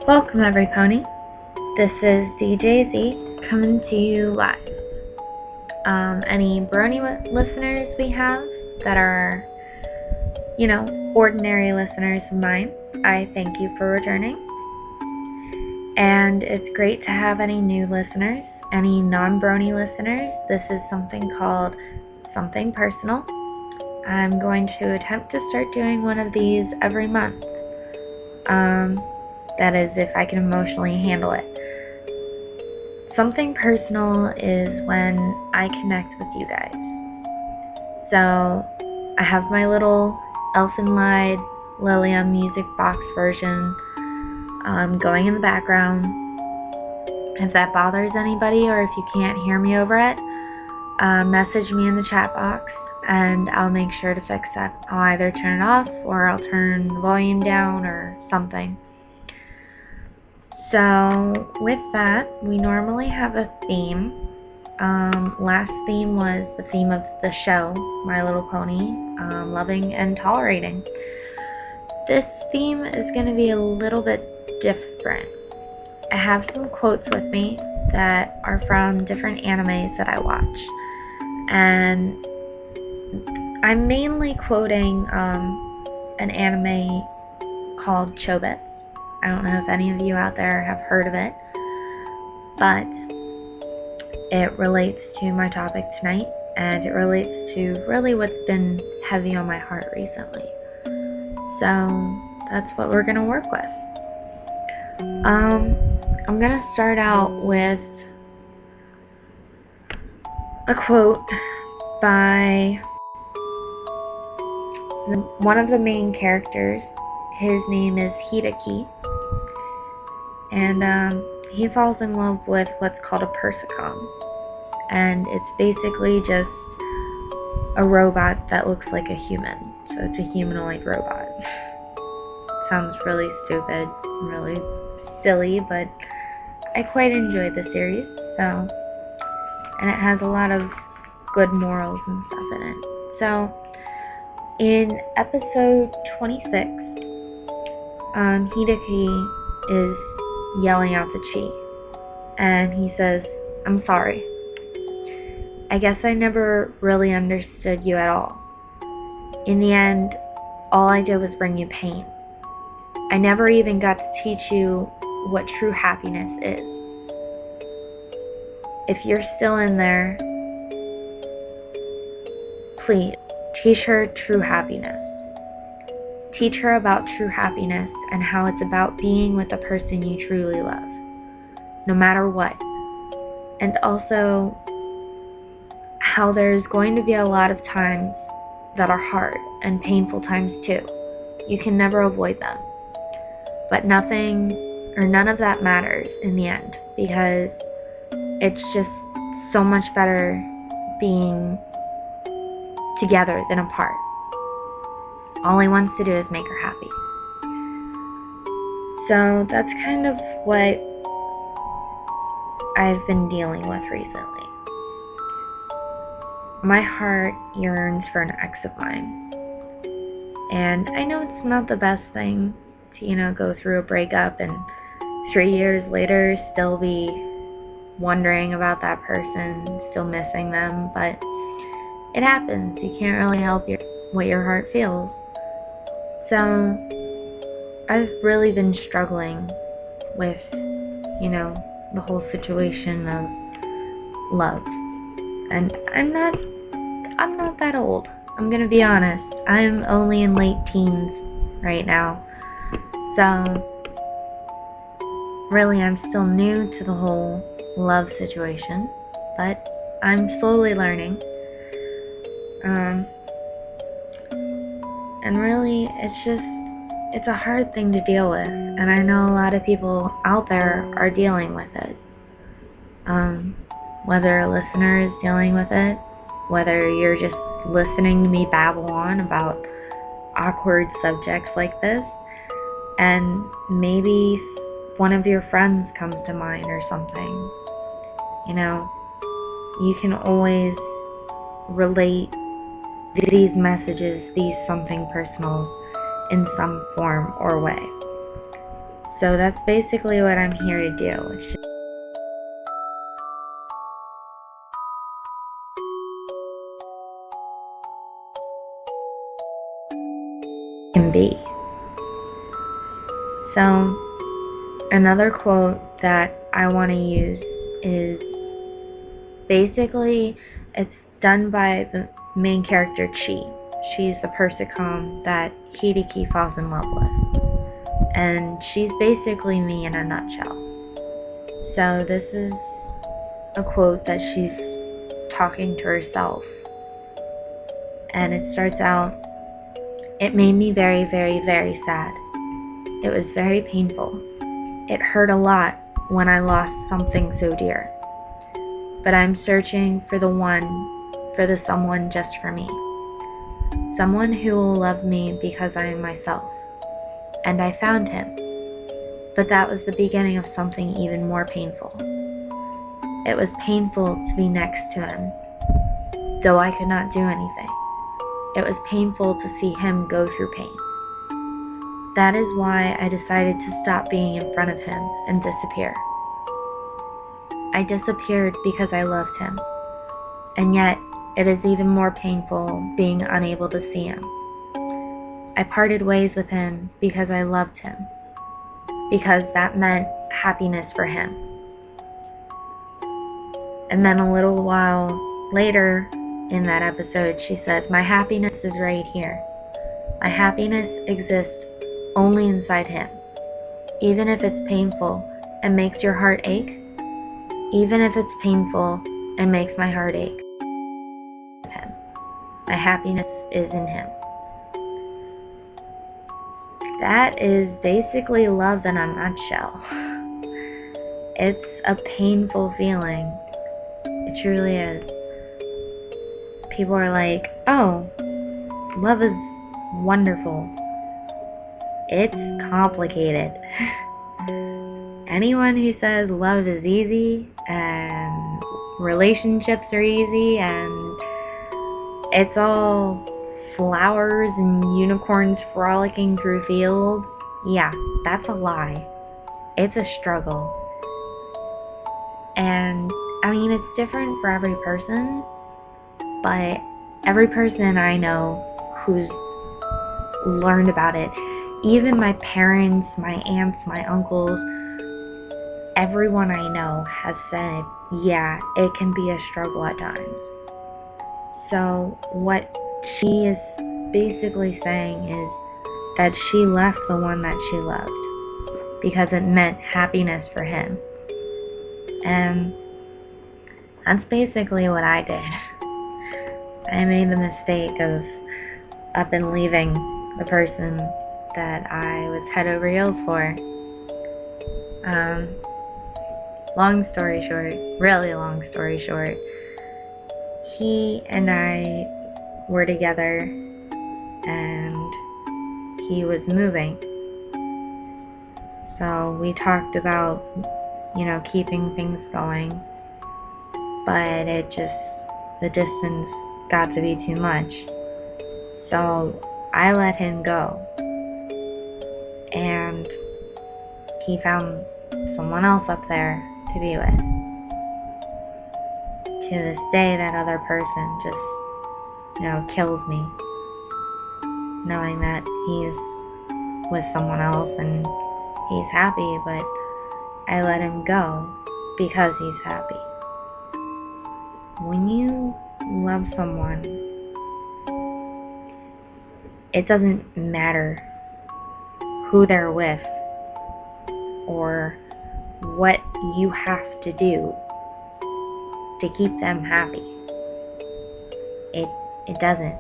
Welcome every pony. This is DJZ coming to you live. Any brony listeners we have that are, ordinary listeners of mine, I thank you for returning. And it's great to have any new listeners, any non-brony listeners. This is something called Something Personal. I'm going to attempt to start doing one of these every month. That is, if I can emotionally handle it. Something personal is when I connect with you guys. So, I have my little Elfin Lied Lilia music box version going in the background. If that bothers anybody, or if you can't hear me over it, message me in the chat box and I'll make sure to fix that. I'll either turn it off or I'll turn the volume down or something. So with that, we normally have a theme. Last theme was the theme of the show, My Little Pony, Loving and Tolerating. This theme is going to be a little bit different. I have some quotes with me that are from different animes that I watch. And I'm mainly quoting an anime called Chobits. I don't know if any of you out there have heard of it, but it relates to my topic tonight, and it relates to really what's been heavy on my heart recently. So that's what we're going to work with. I'm going to start out with a quote by one of the main characters. His name is Hideki. And he falls in love with what's called a persicom. And it's basically just a robot that looks like a human. So it's a humanoid robot. Sounds really stupid, really silly, but I quite enjoy the series. And it has a lot of good morals and stuff in it. So in episode 26, Hideki is yelling out the chi, and he says, "I'm sorry. I guess I never really understood you at all. In the end, all I did was bring you pain. I never even got to teach you what true happiness is. If you're still in there, please, teach her true happiness. Teach her about true happiness and how it's about being with the person you truly love, no matter what. And also, how there's going to be a lot of times that are hard and painful times too. You can never avoid them. But nothing or none of that matters in the end, because it's just so much better being together than apart. All he wants to do is make her happy." So that's kind of what I've been dealing with recently. My heart yearns for an ex of mine. And I know it's not the best thing to, go through a breakup and 3 years later still be wondering about that person, still missing them, but it happens. You can't really help what your heart feels. So, I've really been struggling with, the whole situation of love. And I'm not that old. I'm gonna be honest. I'm only in late teens right now. So, really I'm still new to the whole love situation, but I'm slowly learning. And really, it's a hard thing to deal with, and I know a lot of people out there are dealing with it. Whether a listener is dealing with it, whether you're just listening to me babble on about awkward subjects like this, and maybe one of your friends comes to mind or something. You can always relate these messages, these something personals, in some form or way. So that's basically what I'm here to do. It's just can be. So another quote that I want to use is basically, it's done by the main character Chi. She's the persicom that Hideki falls in love with. And she's basically me in a nutshell. So this is a quote that she's talking to herself. And it starts out, "It made me very, very, very sad. It was very painful. It hurt a lot when I lost something so dear. But I'm searching for the someone just for me. Someone who will love me because I am myself. And I found him. But that was the beginning of something even more painful. It was painful to be next to him, though I could not do anything. It was painful to see him go through pain. That is why I decided to stop being in front of him and disappear. I disappeared because I loved him, and yet it is even more painful being unable to see him. I parted ways with him because I loved him, because that meant happiness for him." And then a little while later in that episode, she says, "My happiness is right here. My happiness exists only inside him. Even if it's painful and makes your heart ache, even if it's painful and makes my heart ache, him. My happiness is in him." That is basically love in a nutshell. It's a painful feeling. It truly is. People are like, "Oh, love is wonderful." It's complicated. Anyone who says love is easy and relationships are easy and it's all flowers and unicorns frolicking through fields, yeah, that's a lie. It's a struggle. And I mean, it's different for every person, but every person I know who's learned about it, even my parents, my aunts, my uncles, everyone I know has said, yeah, it can be a struggle at times. So what she is basically saying is that she left the one that she loved because it meant happiness for him. And that's basically what I did. I made the mistake of up and leaving the person that I was head over heels for. Long story short, really long story short, he and I were together and he was moving. So we talked about, keeping things going, but the distance got to be too much. So I let him go. And he found someone else up there to be with. To this day, that other person just, kills me. Knowing that he's with someone else and he's happy, but I let him go because he's happy. When you love someone, it doesn't matter who they're with or what you have to do to keep them happy. It doesn't.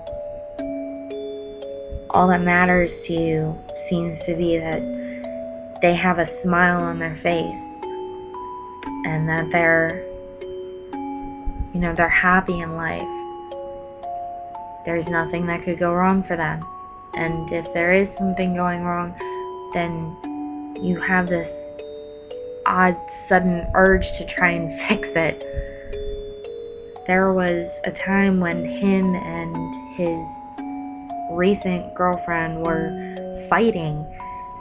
All that matters to you seems to be that they have a smile on their face and that they're happy in life. There's nothing that could go wrong for them. And if there is something going wrong, then you have this odd sudden urge to try and fix it. There was a time when him and his recent girlfriend were fighting,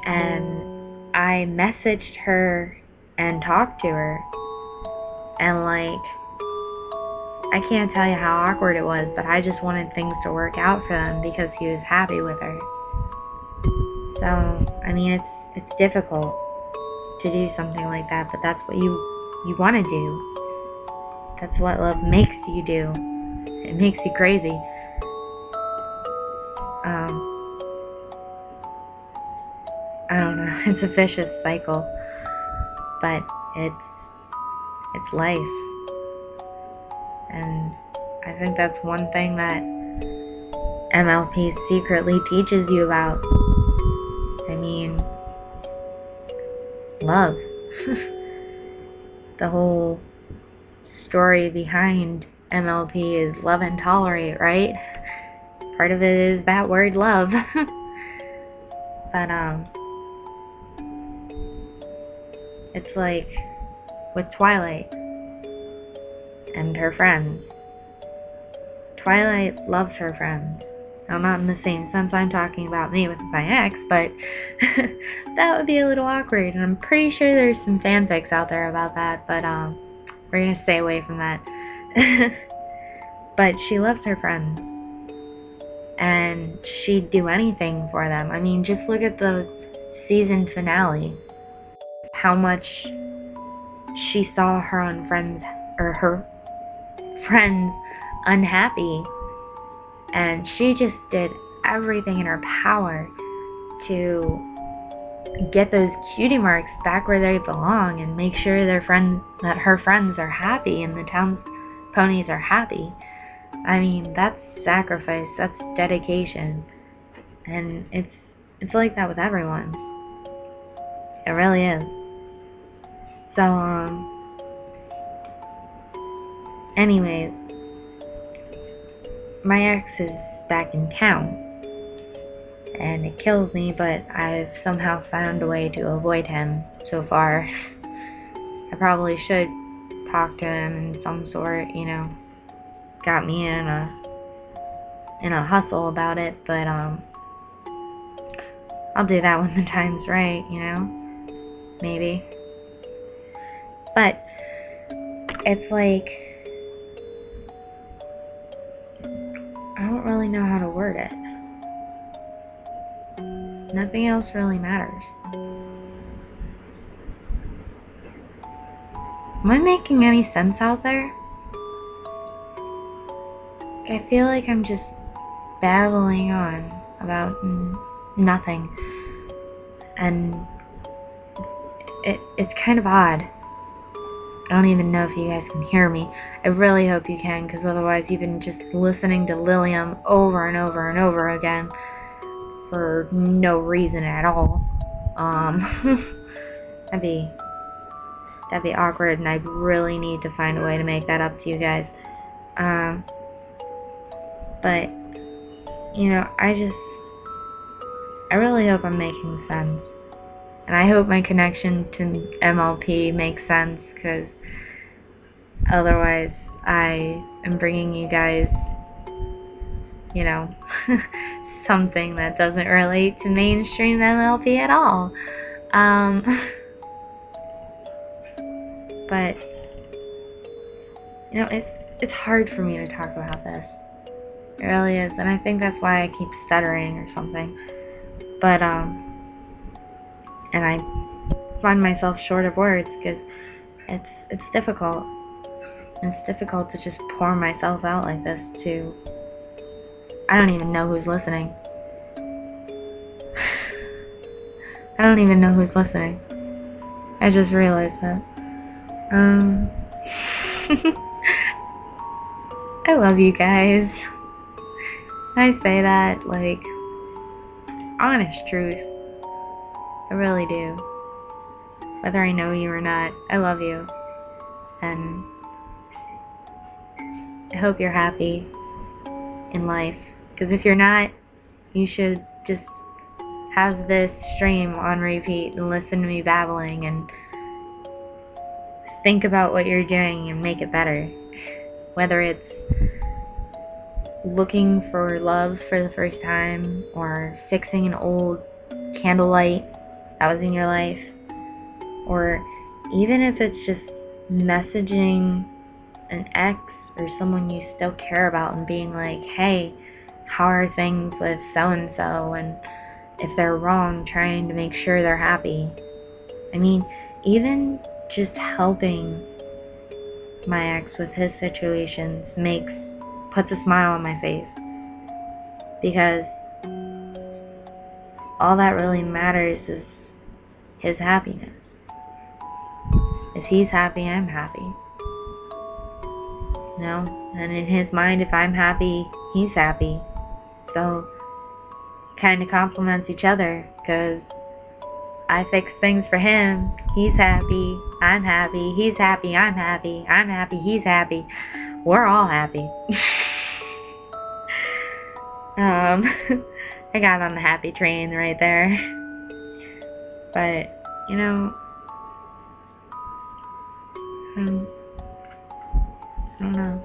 and I messaged her and talked to her, and like, I can't tell you how awkward it was, but I just wanted things to work out for them because he was happy with her. So, I mean, it's difficult to do something like that, but that's what you want to do. That's what love makes you do. It makes you crazy. I don't know. It's a vicious cycle, but it's life, and I think that's one thing that MLP secretly teaches you about. I mean, love. The whole story behind MLP is love and tolerate, right? Part of it is that word love. But it's like with Twilight and her friends. Twilight loves her friends. Now, not in the same sense I'm talking about me with my ex, but that would be a little awkward, and I'm pretty sure there's some fanfics out there about that, but we're gonna stay away from that. But she loves her friends, and she'd do anything for them. I mean, just look at the season finale. How much she saw her friends unhappy, and she just did everything in her power to get those cutie marks back where they belong and make sure that her friends are happy and the town's ponies are happy. I mean, that's sacrifice, that's dedication, and it's like that with everyone. It really is. So, anyways, my ex is back in town, and it kills me, but I've somehow found a way to avoid him so far. I probably should talk to him in some sort, got me in a hustle about it, but I'll do that when the time's right, maybe. But it's like, I don't really know how to word it. Nothing else really matters. Am I making any sense out there? I feel like I'm just babbling on about nothing, and it's kind of odd. I don't even know if you guys can hear me. I really hope you can, because otherwise you've been just listening to Lilium over and over and over again for no reason at all. that'd be awkward, and I'd really need to find a way to make that up to you guys. But I really hope I'm making sense, and I hope my connection to MLP makes sense, because otherwise I am bringing you guys, something that doesn't relate to mainstream MLP at all. But it's hard for me to talk about this. It really is, and I think that's why I keep stuttering or something. But and I find myself short of words because it's difficult. It's difficult to just pour myself out like this to, I don't even know who's listening. I don't even know who's listening. I just realized that. I love you guys. I say that like honest truth. I really do. Whether I know you or not, I love you. And I hope you're happy in life. Because if you're not, you should just have this stream on repeat and listen to me babbling and think about what you're doing and make it better. Whether it's looking for love for the first time or fixing an old candlelight that was in your life, or even if it's just messaging an ex or someone you still care about and being like, hey, how are things with so-and-so, and if they're wrong, trying to make sure they're happy. I mean, even just helping my ex with his situations puts a smile on my face, because all that really matters is his happiness. If he's happy, I'm happy. You know? And in his mind, if I'm happy, he's happy. So, kind of complements each other, because I fix things for him. He's happy, I'm happy. He's happy, I'm happy. I'm happy, he's happy. We're all happy. I got on the happy train right there. But, you know, I don't know.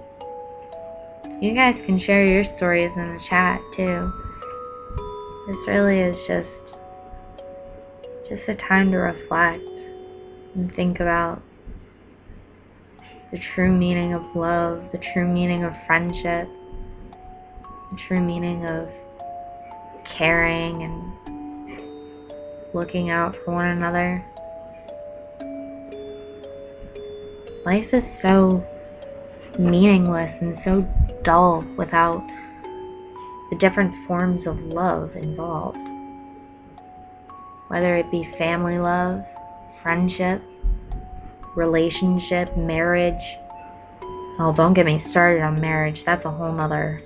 You guys can share your stories in the chat too. This really is just a time to reflect and think about the true meaning of love, the true meaning of friendship, the true meaning of caring and looking out for one another. Life is so meaningless and so dull without the different forms of love involved. Whether it be family love, friendship, relationship, marriage. Oh, don't get me started on marriage. That's a whole nother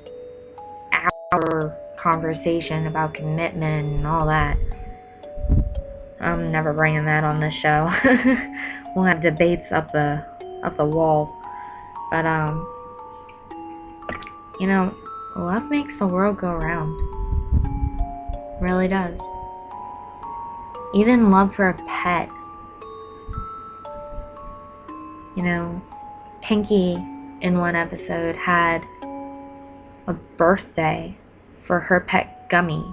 hour conversation about commitment and all that. I'm never bringing that on this show. We'll have debates up the wall. But you know, love makes the world go round. It really does. Even love for a pet. You know, Pinky in one episode had a birthday for her pet Gummy,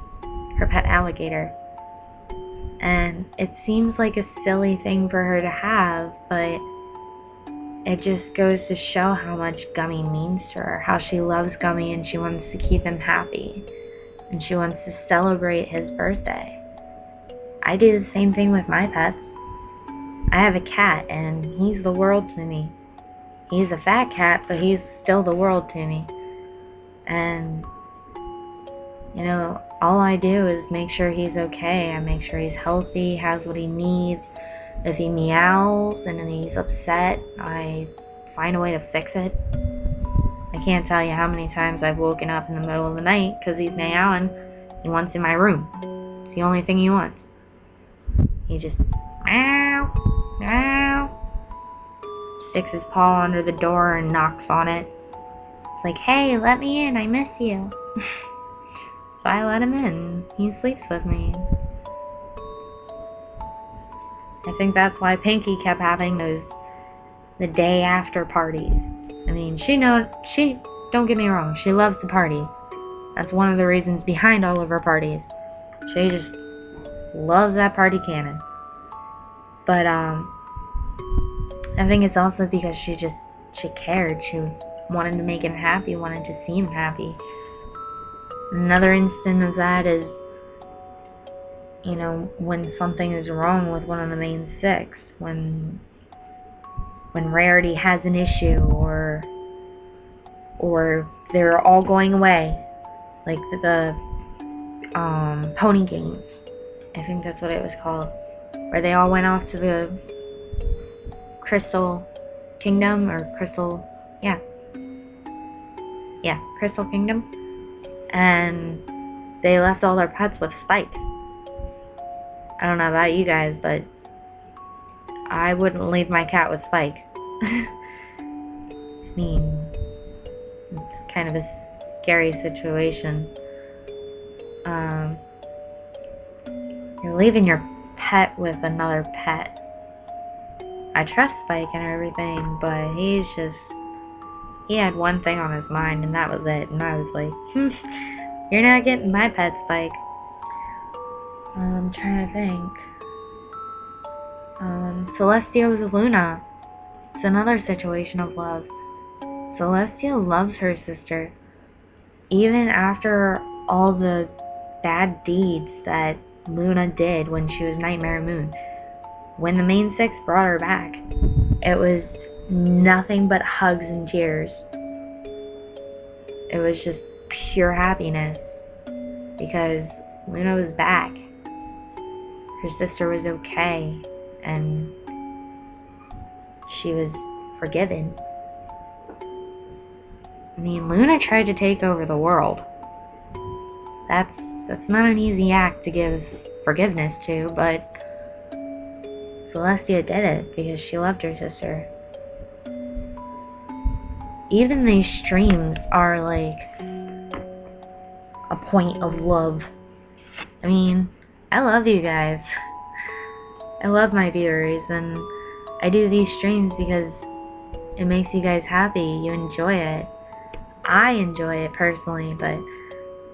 her pet alligator. And it seems like a silly thing for her to have, but it just goes to show how much Gummy means to her, how she loves Gummy and she wants to keep him happy. And she wants to celebrate his birthday. I do the same thing with my pets. I have a cat and he's the world to me. He's a fat cat, but he's still the world to me. And, you know, all I do is make sure he's okay. I make sure he's healthy, has what he needs. If he meows and then he's upset, I find a way to fix it. I can't tell you how many times I've woken up in the middle of the night because he's meowing. He wants in my room. It's the only thing he wants. He just meow, meow, sticks his paw under the door and knocks on it. It's like, hey, let me in, I miss you. So I let him in. He sleeps with me. I think that's why Pinky kept having the day after parties. I mean, don't get me wrong, she loves to party. That's one of the reasons behind all of her parties. She just loves that party cannon. But, I think it's also because she cared. She wanted to make him happy, wanted to see him happy. Another instance of that is, you know, when something is wrong with one of the main six, when Rarity has an issue, or they're all going away, like the pony games. I think that's what it was called, where they all went off to the Crystal Kingdom, or Crystal Kingdom, and they left all their pets with Spike. I don't know about you guys, but I wouldn't leave my cat with Spike. I mean, it's kind of a scary situation. You're leaving your pet with another pet. I trust Spike and everything, but he had one thing on his mind, and that was it. And I was like, you're not getting my pet, Spike. I'm trying to think. Celestia was Luna. It's another situation of love. Celestia loves her sister. Even after all the bad deeds that Luna did when she was Nightmare Moon, when the main six brought her back, it was nothing but hugs and tears. It was just pure happiness because Luna was back. Her sister was okay and she was forgiven. I mean, Luna tried to take over the world. That's not an easy act to give forgiveness to, but Celestia did it because she loved her sister. Even these streams are like a point of love. I mean, I love you guys. I love my viewers, and I do these streams because it makes you guys happy. You enjoy it. I enjoy it personally, but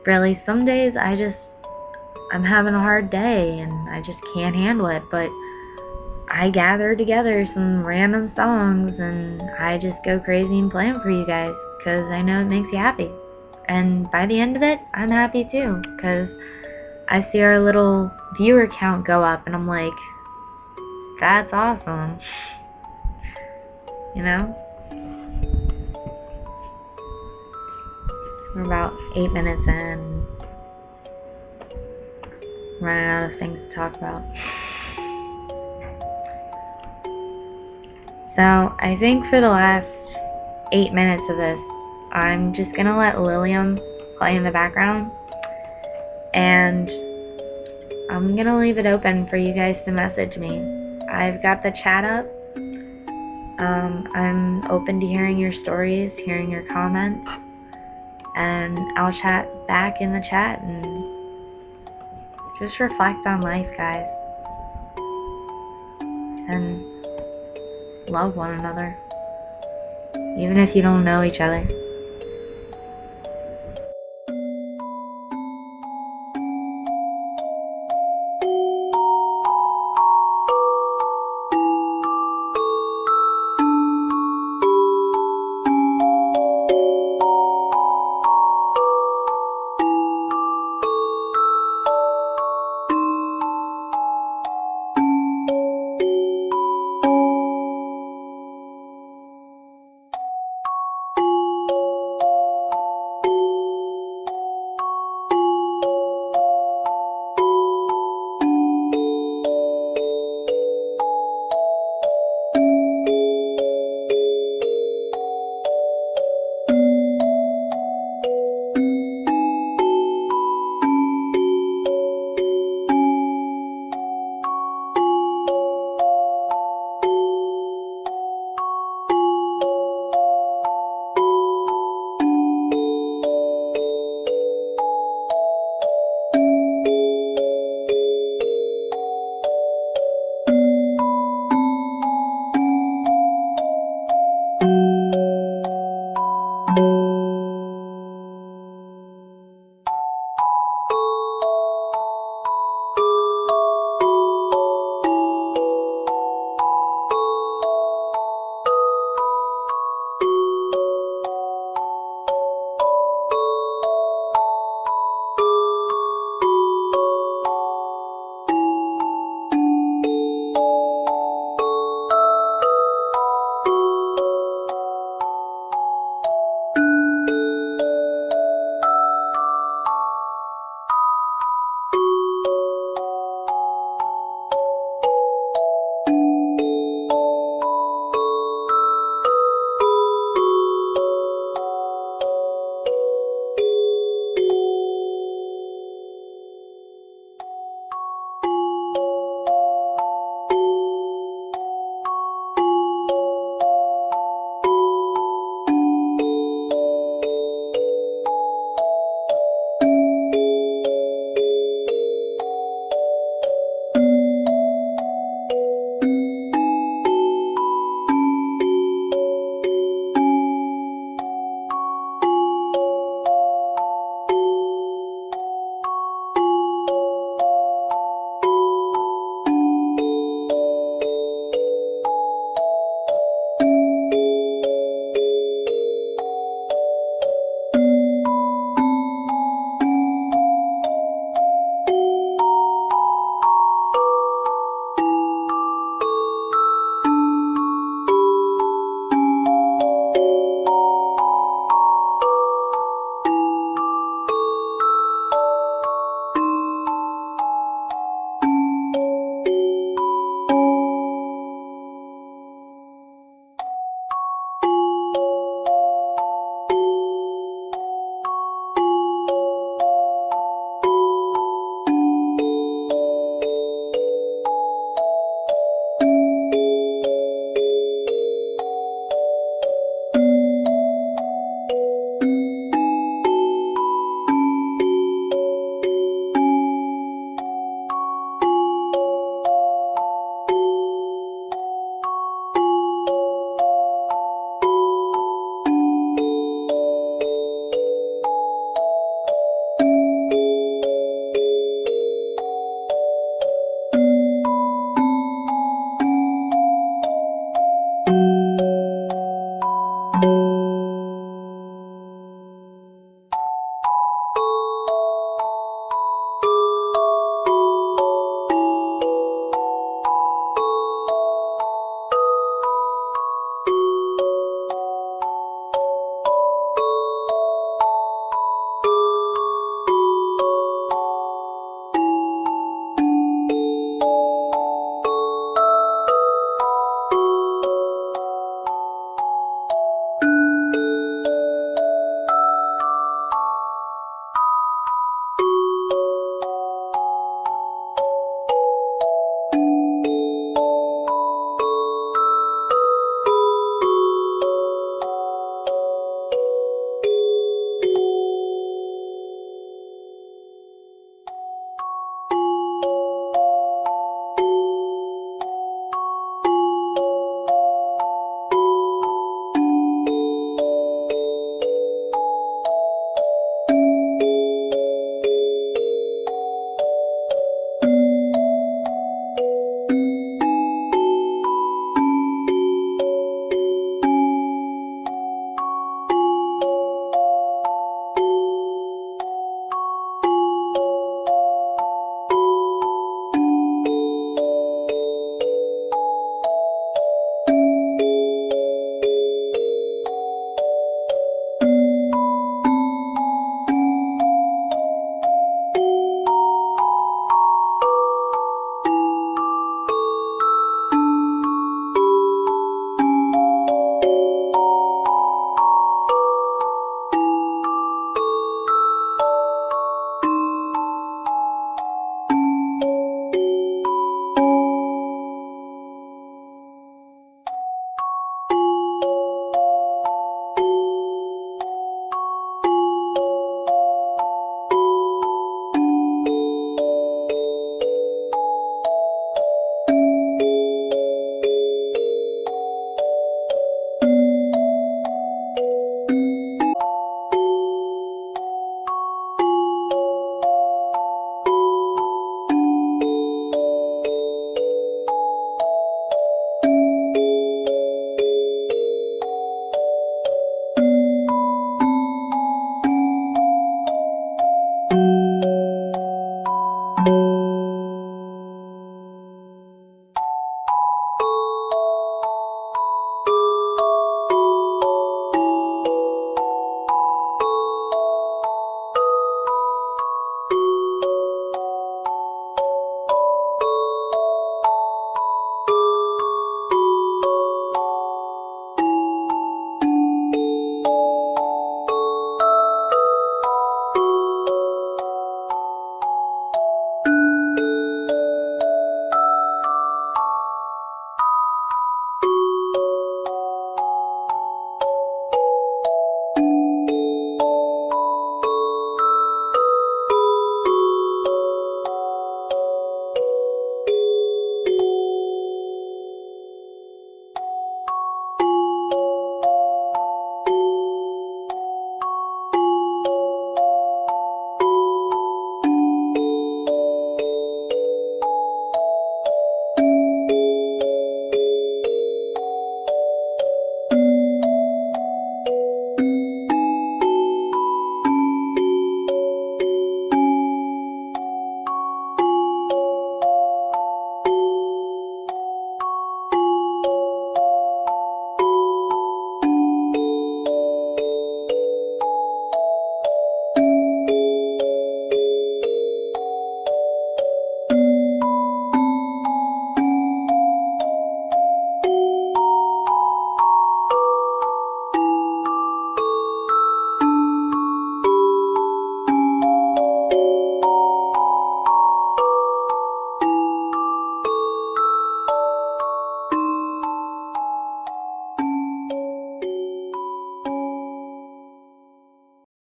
really some days I'm having a hard day and I just can't handle it, but I gather together some random songs and I just go crazy and play them for you guys because I know it makes you happy. And by the end of it, I'm happy too because I see our little viewer count go up and I'm like, that's awesome. You know? We're about 8 minutes in. Running out of things to talk about. So, I think for the last 8 minutes of this, I'm just gonna let Lilium play in the background. And I'm gonna leave it open for you guys to message me. I've got the chat up. I'm open to hearing your stories, hearing your comments. And I'll chat back in the chat and just reflect on life, guys. And love one another. Even if you don't know each other.